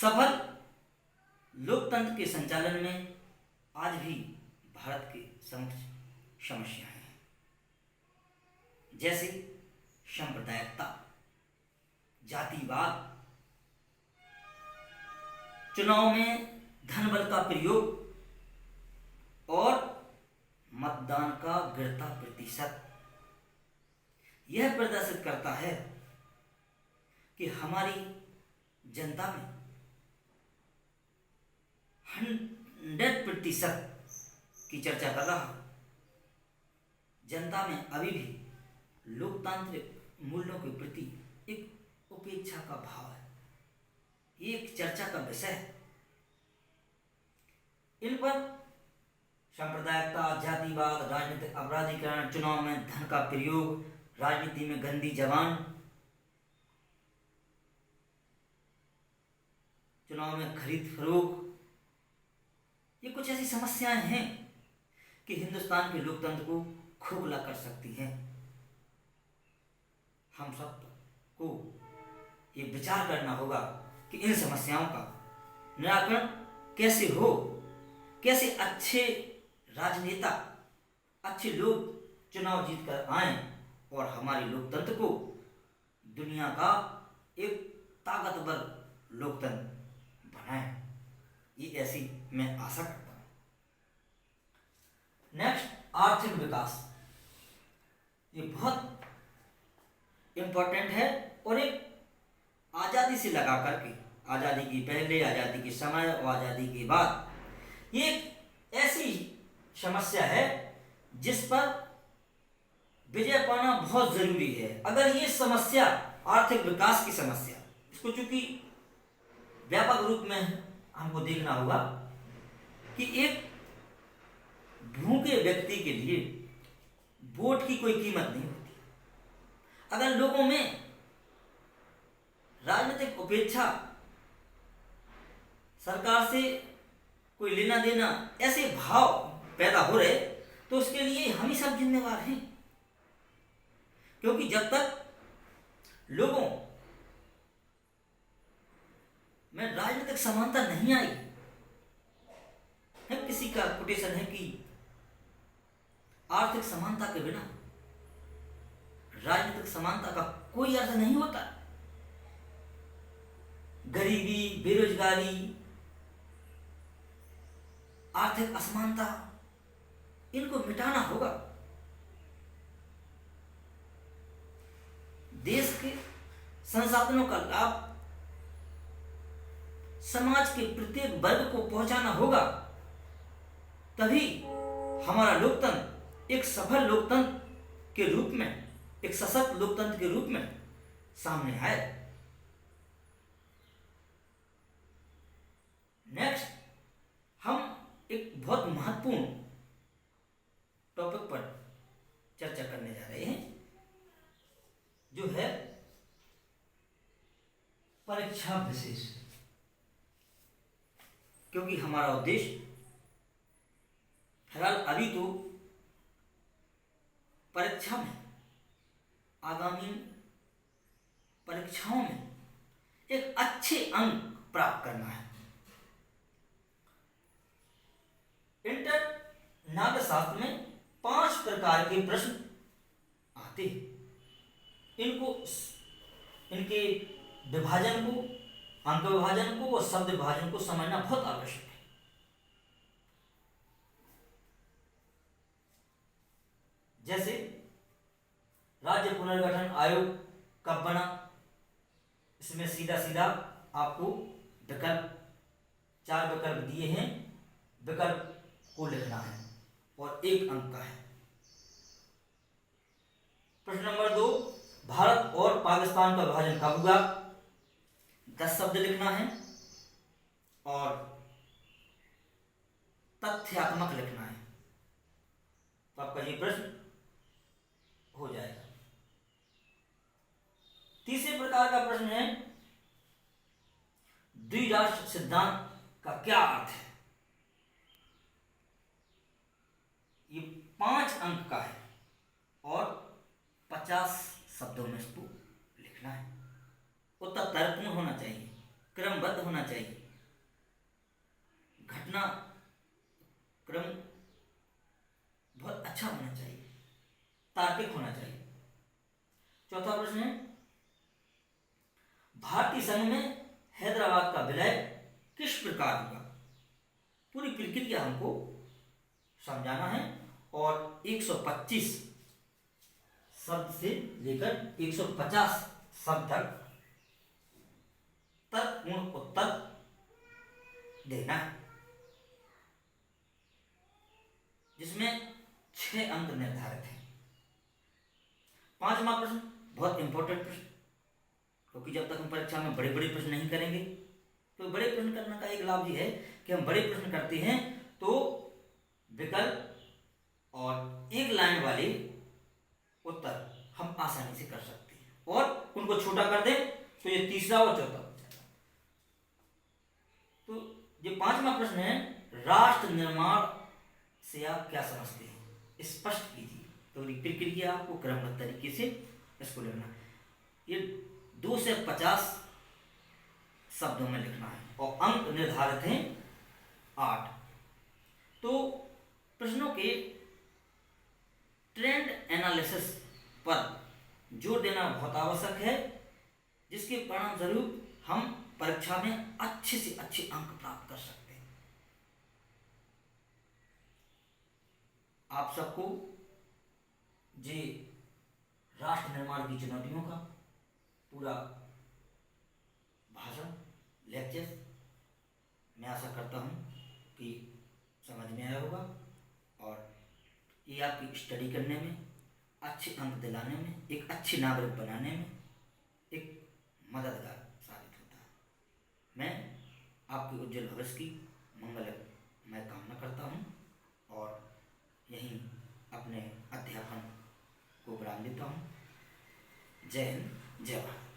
सफल लोकतंत्र के संचालन में आज भी भारत के समक्ष समस्याएं हैं, जैसे सांप्रदायिकता, जातिवाद, चुनाव में धन बल का प्रयोग और मतदान का गिरता प्रतिशत। यह प्रदर्शित करता है कि हमारी जनता में 100% की चर्चा कर रहा जनता में अभी भी लोकतांत्रिक मूल्यों के प्रति एक उपेक्षा का भाव है। ये एक चर्चा का विषय है। इन पर सांप्रदायिकता, जातिवाद, राजनीतिक अपराधीकरण, चुनाव में धन का प्रयोग, राजनीति में गंदी जबान, चुनाव में खरीद फरोख्त, ये कुछ ऐसी समस्याएं हैं कि हिंदुस्तान के लोकतंत्र को खोखला कर सकती हैं। हम सबको ये विचार करना होगा कि इन समस्याओं का निराकरण कैसे हो, कैसे अच्छे राजनेता, अच्छे लोग चुनाव जीतकर आएं और हमारे लोकतंत्र को दुनिया का एक ताकतवर लोकतंत्र बनाएं। ये ऐसी मैं आशा करता हूं। नेक्स्ट, आर्थिक विकास। ये बहुत इंपॉर्टेंट है और एक आज़ादी से लगा करके, आज़ादी के पहले, आज़ादी के समय और आज़ादी के बाद, ये एक ऐसी समस्या है जिस पर विजय पाना बहुत जरूरी है। अगर ये समस्या, आर्थिक विकास की समस्या, इसको चूंकि व्यापक रूप में हमको देखना होगा कि एक भूखे व्यक्ति के लिए वोट की कोई कीमत नहीं होती। अगर लोगों में राजनीतिक उपेक्षा, सरकार से कोई लेना देना, ऐसे भाव पैदा हो रहे, तो उसके लिए हम ही सब जिम्मेवार हैं। क्योंकि जब तक लोगों में राजनीतिक समानता नहीं आई है, किसी का कोटेशन है कि आर्थिक समानता के बिना राजनीतिक समानता का कोई अर्थ नहीं होता। गरीबी, बेरोजगारी, आर्थिक असमानता, इनको मिटाना होगा। देश के संसाधनों का लाभ समाज के प्रत्येक वर्ग को पहुंचाना होगा। तभी हमारा लोकतंत्र एक सफल लोकतंत्र के रूप में, एक सशक्त लोकतंत्र के रूप में सामने आए। नेक्स्ट, हम एक बहुत महत्वपूर्ण टॉपिक पर चर्चा करने जा रहे हैं, जो है परीक्षा विशेष। क्योंकि हमारा उद्देश्य फिलहाल अभी तो परीक्षा में, आगामी परीक्षाओं में एक अच्छे अंक प्राप्त करना है। इंटर नाट्यशास्त्र में 5 प्रकार के प्रश्न आते हैं। इनके विभाजन को, अंक विभाजन को और शब्द विभाजन को समझना बहुत आवश्यक है। जैसे राज्य पुनर्गठन आयोग कब बना, इसमें सीधा सीधा आपको विकल्प, 4 विकल्प दिए हैं, विकल्प को लिखना है और 1 अंक का है। प्रश्न नंबर 2, भारत और पाकिस्तान का विभाजन कब हुआ, 10 शब्द लिखना है और तथ्यात्मक लिखना है। तो आपका ये प्रश्न हो जाएगा। तीसरे प्रकार का प्रश्न है, द्विराष्ट्र सिद्धांत का क्या अर्थ है। ये 5 अंक का है और 50 शब्दों में इसको लिखना है। उत्तर तर्कपूर्ण होना चाहिए, क्रमबद्ध होना चाहिए, घटना क्रम बहुत अच्छा होना चाहिए, तार्किक होना चाहिए। चौथा प्रश्न है, भारतीय संघ में हैदराबाद का विलय किस प्रकार हुआ? पूरी प्रक्रिया हमको समझाना है और 125 शब्द से लेकर 150 शब्द तक तर्कपूर्ण उत्तर देना है, जिसमें 6 अंक निर्धारित हैं। 5वां प्रश्न बहुत इंपॉर्टेंट प्रश्न, क्योंकि जब तक हम परीक्षा में बड़े बड़े प्रश्न नहीं करेंगे, तो बड़े प्रश्न करने का एक लाभ ये है कि हम बड़े प्रश्न करते हैं तो विकल्प और एक लाइन वाले उत्तर हम आसानी से कर सकते हैं, और उनको छोटा कर दें तो ये तीसरा और चौथा हो जाएगा। तो ये 5वां प्रश्न है, राष्ट्र निर्माण से आप क्या समझते हैं, स्पष्ट कीजिए। तो प्रक्रिया आपको क्रमबद्ध तरीके से इसको लिखना है। ये 2 से 50 शब्दों में लिखना है और अंक निर्धारित हैं 8। तो प्रश्नों के ट्रेंड एनालिसिस पर जोर देना बहुत आवश्यक है, जिसके परिणाम स्वरूप हम परीक्षा में अच्छे से अच्छे अंक प्राप्त कर सकते हैं। आप सबको जी राष्ट्र निर्माण की चुनौतियों का पूरा भाषण लेक्चर मैं आशा करता हूँ कि समझ में आया होगा, और ये आपकी स्टडी करने में, अच्छे अंक दिलाने में, एक अच्छे नागरिक बनाने में एक मददगार साबित होता है। मैं आपके उज्जवल भविष्य की मंगलमय कामना करता हूँ और यहीं अपने अध्यापन को विराम देता हूँ। जय हिंद, जय भारत।